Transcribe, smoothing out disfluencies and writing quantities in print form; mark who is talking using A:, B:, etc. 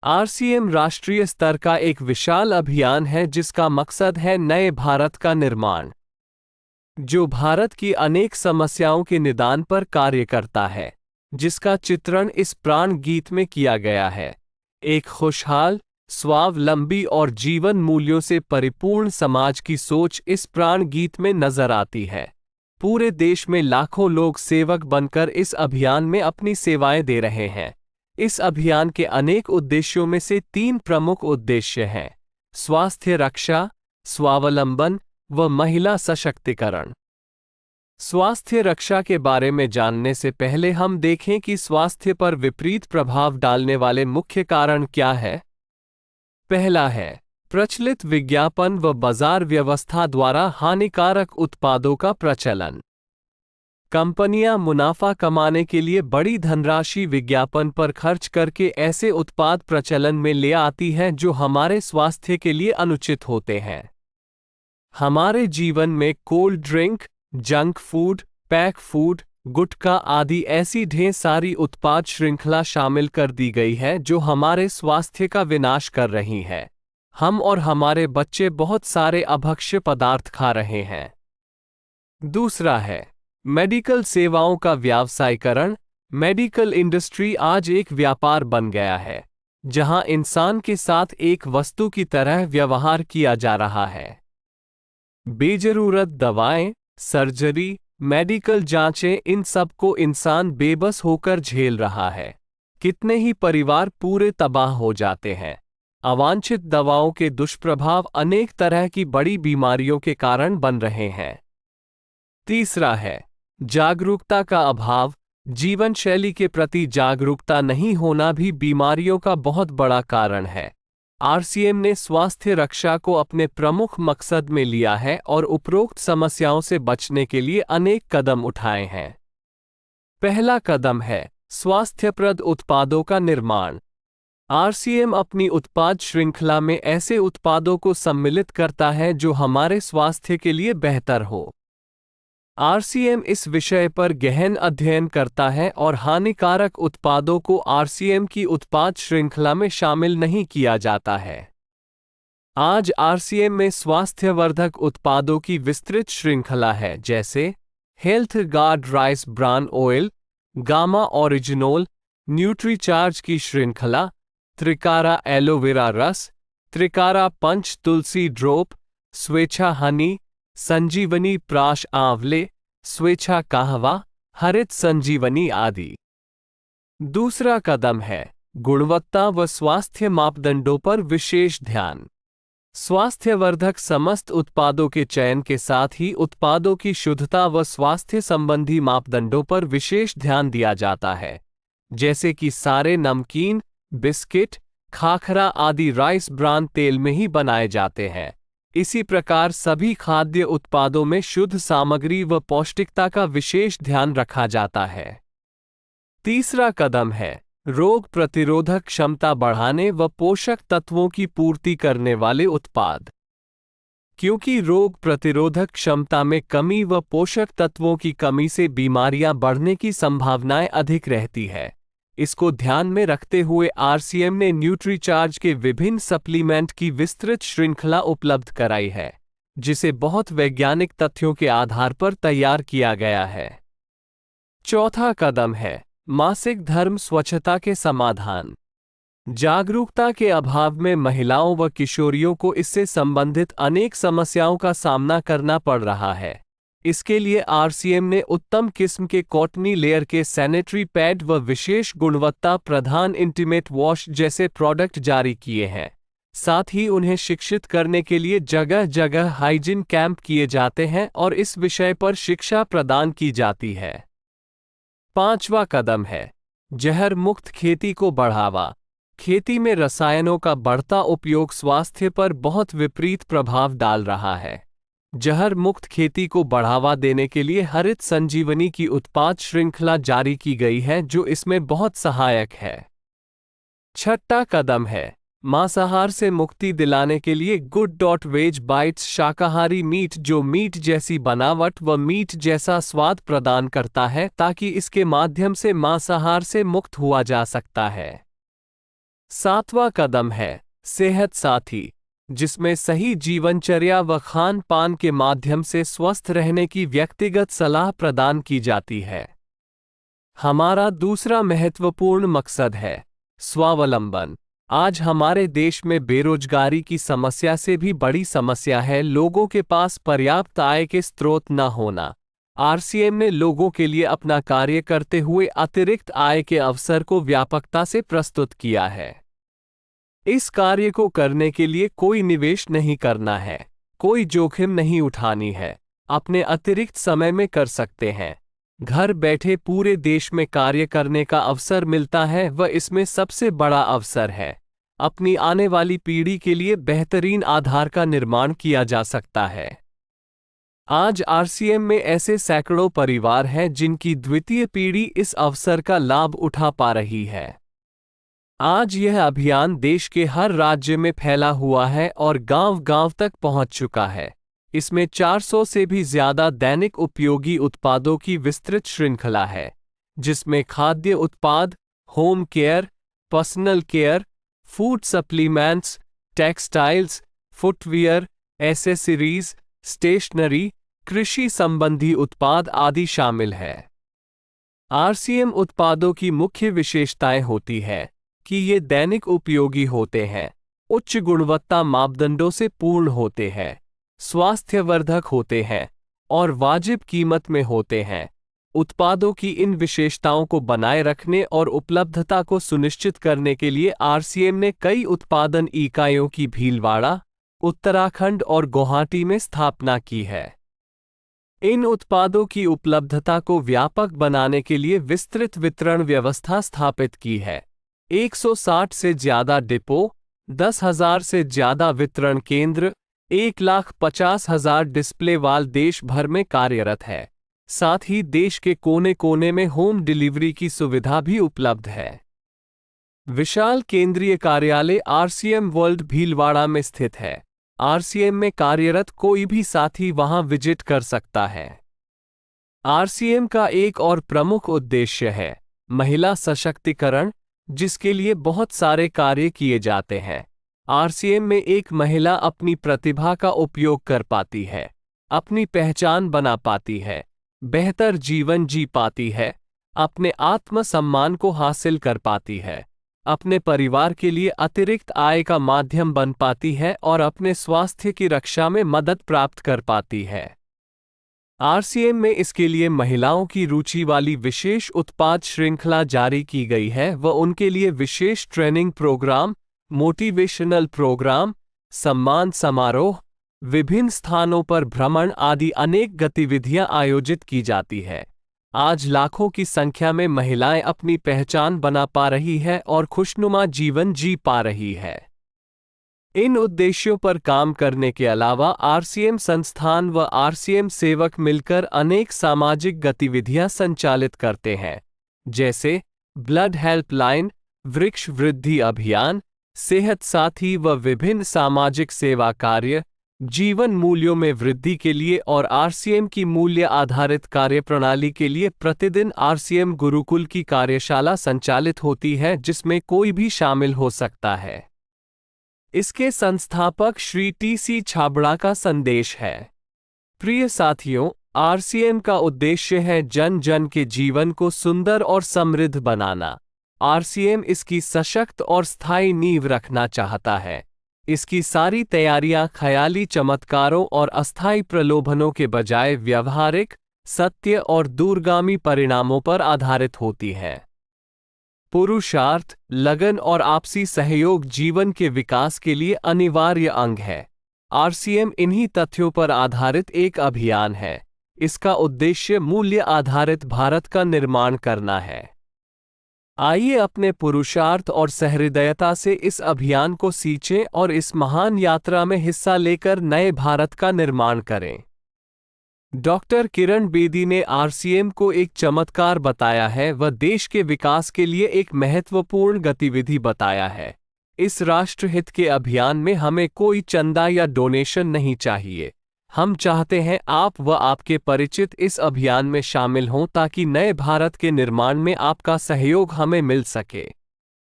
A: RCM राष्ट्रीय स्तर का एक विशाल अभियान है जिसका मकसद है नए भारत का निर्माण, जो भारत की अनेक समस्याओं के निदान पर कार्य करता है, जिसका चित्रण इस प्राण गीत में किया गया है। एक खुशहाल, स्वावलंबी और जीवन मूल्यों से परिपूर्ण समाज की सोच इस प्राण गीत में नजर आती है। पूरे देश में लाखों लोग सेवक बनकर इस अभियान में अपनी सेवाएं दे रहे हैं। इस अभियान के अनेक उद्देश्यों में से 3 प्रमुख उद्देश्य हैं: स्वास्थ्य रक्षा, स्वावलंबन व महिला सशक्तिकरण। स्वास्थ्य रक्षा के बारे में जानने से पहले हम देखें कि स्वास्थ्य पर विपरीत प्रभाव डालने वाले मुख्य कारण क्या है। पहला है प्रचलित विज्ञापन व बाजार व्यवस्था द्वारा हानिकारक उत्पादों का प्रचलन। कंपनियां मुनाफा कमाने के लिए बड़ी धनराशि विज्ञापन पर खर्च करके ऐसे उत्पाद प्रचलन में ले आती हैं जो हमारे स्वास्थ्य के लिए अनुचित होते हैं। हमारे जीवन में cold drink, junk food, pack food, गुटखा आदि ऐसी ढेर सारी उत्पाद श्रृंखला शामिल कर दी गई है जो हमारे स्वास्थ्य का विनाश कर रही है। हम और हमारे बच्चे बहुत सारे अभक्ष्य पदार्थ खा रहे हैं। दूसरा है मेडिकल सेवाओं का व्यावसायीकरण। मेडिकल इंडस्ट्री आज एक व्यापार बन गया है, जहां इंसान के साथ एक वस्तु की तरह व्यवहार किया जा रहा है। बेजरूरत दवाएं, सर्जरी, मेडिकल जांचें, इन सब को इंसान बेबस होकर झेल रहा है। कितने ही परिवार पूरे तबाह हो जाते हैं। अवांछित दवाओं के दुष्प्रभाव अनेक तरह की बड़ी बीमारियों के कारण बन रहे हैं। तीसरा है जागरूकता का अभाव। जीवन शैली के प्रति जागरूकता नहीं होना भी बीमारियों का बहुत बड़ा कारण है। आरसीएम ने स्वास्थ्य रक्षा को अपने प्रमुख मकसद में लिया है और उपरोक्त समस्याओं से बचने के लिए अनेक कदम उठाए हैं। पहला कदम है स्वास्थ्यप्रद उत्पादों का निर्माण। आरसीएम अपनी उत्पाद श्रृंखला में ऐसे उत्पादों को सम्मिलित करता है जो हमारे स्वास्थ्य के लिए बेहतर हो। आरसीएम इस विषय पर गहन अध्ययन करता है और हानिकारक उत्पादों को आरसीएम की उत्पाद श्रृंखला में शामिल नहीं किया जाता है। आज आरसीएम में स्वास्थ्यवर्धक उत्पादों की विस्तृत श्रृंखला है, जैसे health guard rice bran oil, gamma oryzanol, Nutricharge की श्रृंखला, त्रिकारा एलोवेरा रस, त्रिकारा पंच तुलसी ड्रॉप, स्वेच्छा हनी, संजीवनी प्राश आंवले, स्वेच्छा कहवा, हरित संजीवनी आदि। दूसरा कदम है गुणवत्ता व स्वास्थ्य मापदंडों पर विशेष ध्यान। स्वास्थ्यवर्धक समस्त उत्पादों के चयन के साथ ही उत्पादों की शुद्धता व स्वास्थ्य संबंधी मापदंडों पर विशेष ध्यान दिया जाता है, जैसे कि सारे नमकीन, बिस्किट, खाखरा आदि राइस ब्रान तेल में ही बनाए जाते हैं। इसी प्रकार सभी खाद्य उत्पादों में शुद्ध सामग्री व पौष्टिकता का विशेष ध्यान रखा जाता है। तीसरा कदम है रोग प्रतिरोधक क्षमता बढ़ाने व पोषक तत्वों की पूर्ति करने वाले उत्पाद। क्योंकि रोग प्रतिरोधक क्षमता में कमी व पोषक तत्वों की कमी से बीमारियां बढ़ने की संभावनाएं अधिक रहती है, इसको ध्यान में रखते हुए आरसीएम ने न्यूट्रीचार्ज के विभिन्न सप्लीमेंट की विस्तृत श्रृंखला उपलब्ध कराई है, जिसे बहुत वैज्ञानिक तथ्यों के आधार पर तैयार किया गया है। चौथा कदम है मासिक धर्म स्वच्छता के समाधान। जागरूकता के अभाव में महिलाओं व किशोरियों को इससे संबंधित अनेक समस्याओं का सामना करना पड़ रहा है। इसके लिए आरसीएम ने उत्तम किस्म के कॉटनी लेयर के सैनिटरी पैड व विशेष गुणवत्ता प्रधान इंटीमेट वॉश जैसे प्रोडक्ट जारी किए हैं। साथ ही उन्हें शिक्षित करने के लिए जगह जगह हाइजीन कैंप किए जाते हैं और इस विषय पर शिक्षा प्रदान की जाती है। पांचवा कदम है जहर मुक्त खेती को बढ़ावा। खेती में रसायनों का बढ़ता उपयोग स्वास्थ्य पर बहुत विपरीत प्रभाव डाल रहा है। जहर मुक्त खेती को बढ़ावा देने के लिए हरित संजीवनी की उत्पाद श्रृंखला जारी की गई है, जो इसमें बहुत सहायक है। छठा कदम है मांसाहार से मुक्ति दिलाने के लिए गुड.वेज बाइट्स शाकाहारी मीट, जो मीट जैसी बनावट व मीट जैसा स्वाद प्रदान करता है, ताकि इसके माध्यम से मांसाहार से मुक्त हुआ जा सकता है। सातवां कदम है सेहत साथी, जिसमें सही जीवनचर्या व खान पान के माध्यम से स्वस्थ रहने की व्यक्तिगत सलाह प्रदान की जाती है। हमारा दूसरा महत्वपूर्ण मकसद है स्वावलंबन। आज हमारे देश में बेरोजगारी की समस्या से भी बड़ी समस्या है लोगों के पास पर्याप्त आय के स्रोत न होना। आरसीएम ने लोगों के लिए अपना कार्य करते हुए अतिरिक्त आय के अवसर को व्यापकता से प्रस्तुत किया है। इस कार्य को करने के लिए कोई निवेश नहीं करना है, कोई जोखिम नहीं उठानी है, अपने अतिरिक्त समय में कर सकते हैं। घर बैठे पूरे देश में कार्य करने का अवसर मिलता है व इसमें सबसे बड़ा अवसर है अपनी आने वाली पीढ़ी के लिए बेहतरीन आधार का निर्माण किया जा सकता है। आज आरसीएम में ऐसे सैकड़ों परिवार हैं जिनकी द्वितीय पीढ़ी इस अवसर का लाभ उठा पा रही है। आज यह अभियान देश के हर राज्य में फैला हुआ है और गांव-गांव तक पहुंच चुका है। इसमें 400 से भी ज्यादा दैनिक उपयोगी उत्पादों की विस्तृत श्रृंखला है, जिसमें खाद्य उत्पाद, home care, personal care, food supplements, textiles, footwear, accessories, stationery, कृषि संबंधी उत्पाद आदि शामिल है। आरसीएम उत्पादों की मुख्य विशेषताएं होती है कि ये दैनिक उपयोगी होते हैं, उच्च गुणवत्ता मापदंडों से पूर्ण होते हैं, स्वास्थ्यवर्धक होते हैं और वाजिब कीमत में होते हैं। उत्पादों की इन विशेषताओं को बनाए रखने और उपलब्धता को सुनिश्चित करने के लिए आरसीएम ने कई उत्पादन इकाइयों की भीलवाड़ा, उत्तराखंड और गुवाहाटी में स्थापना की है। इन उत्पादों की उपलब्धता को व्यापक बनाने के लिए विस्तृत वितरण व्यवस्था स्थापित की है। 160 से ज्यादा डिपो, 10,000 से ज्यादा वितरण केंद्र, 1,50,000 डिस्प्ले वाल देश भर में कार्यरत है। साथ ही देश के कोने कोने में होम डिलीवरी की सुविधा भी उपलब्ध है। विशाल केंद्रीय कार्यालय आरसीएम वर्ल्ड भीलवाड़ा में स्थित है। आरसीएम में कार्यरत कोई भी साथी वहां विजिट कर सकता है। आरसीएम का एक और प्रमुख उद्देश्य है महिला सशक्तिकरण, जिसके लिए बहुत सारे कार्य किए जाते हैं। आरसीएम में एक महिला अपनी प्रतिभा का उपयोग कर पाती है, अपनी पहचान बना पाती है, बेहतर जीवन जी पाती है, अपने आत्मसम्मान को हासिल कर पाती है, अपने परिवार के लिए अतिरिक्त आय का माध्यम बन पाती है और अपने स्वास्थ्य की रक्षा में मदद प्राप्त कर पाती है। आरसीएम में इसके लिए महिलाओं की रुचि वाली विशेष उत्पाद श्रृंखला जारी की गई है व उनके लिए विशेष ट्रेनिंग प्रोग्राम, मोटिवेशनल प्रोग्राम, सम्मान समारोह, विभिन्न स्थानों पर भ्रमण आदि अनेक गतिविधियां आयोजित की जाती है। आज लाखों की संख्या में महिलाएं अपनी पहचान बना पा रही है और खुशनुमा जीवन जी पा रही है। इन उद्देश्यों पर काम करने के अलावा आरसीएम संस्थान व आरसीएम सेवक मिलकर अनेक सामाजिक गतिविधियां संचालित करते हैं, जैसे ब्लड हेल्पलाइन, वृक्ष वृद्धि अभियान, सेहत साथी व विभिन्न सामाजिक सेवा कार्य, जीवन मूल्यों में वृद्धि के लिए और आरसीएम की मूल्य आधारित कार्यप्रणाली के लिए प्रतिदिन आरसीएम गुरुकुल की कार्यशाला संचालित होती है, जिसमें कोई भी शामिल हो सकता है। इसके संस्थापक श्री टी.सी. छाबड़ा का संदेश है। प्रिय साथियों, आरसीएम का उद्देश्य है जन जन के जीवन को सुंदर और समृद्ध बनाना। आरसीएम इसकी सशक्त और स्थायी नींव रखना चाहता है। इसकी सारी तैयारियां ख्याली चमत्कारों और अस्थायी प्रलोभनों के बजाय व्यावहारिक, सत्य और दूरगामी परिणामों पर आधारित होती हैं। पुरुषार्थ, लगन और आपसी सहयोग जीवन के विकास के लिए अनिवार्य अंग है। आरसीएम इन्हीं तथ्यों पर आधारित एक अभियान है। इसका उद्देश्य मूल्य आधारित भारत का निर्माण करना है। आइए अपने पुरुषार्थ और सहृदयता से इस अभियान को सींचें और इस महान यात्रा में हिस्सा लेकर नए भारत का निर्माण करें। डॉक्टर किरण बेदी ने आरसीएम को एक चमत्कार बताया है व देश के विकास के लिए एक महत्वपूर्ण गतिविधि बताया है। इस राष्ट्रहित के अभियान में हमें कोई चंदा या डोनेशन नहीं चाहिए। हम चाहते हैं आप व आपके परिचित इस अभियान में शामिल हों ताकि नए भारत के निर्माण में आपका सहयोग हमें मिल सके।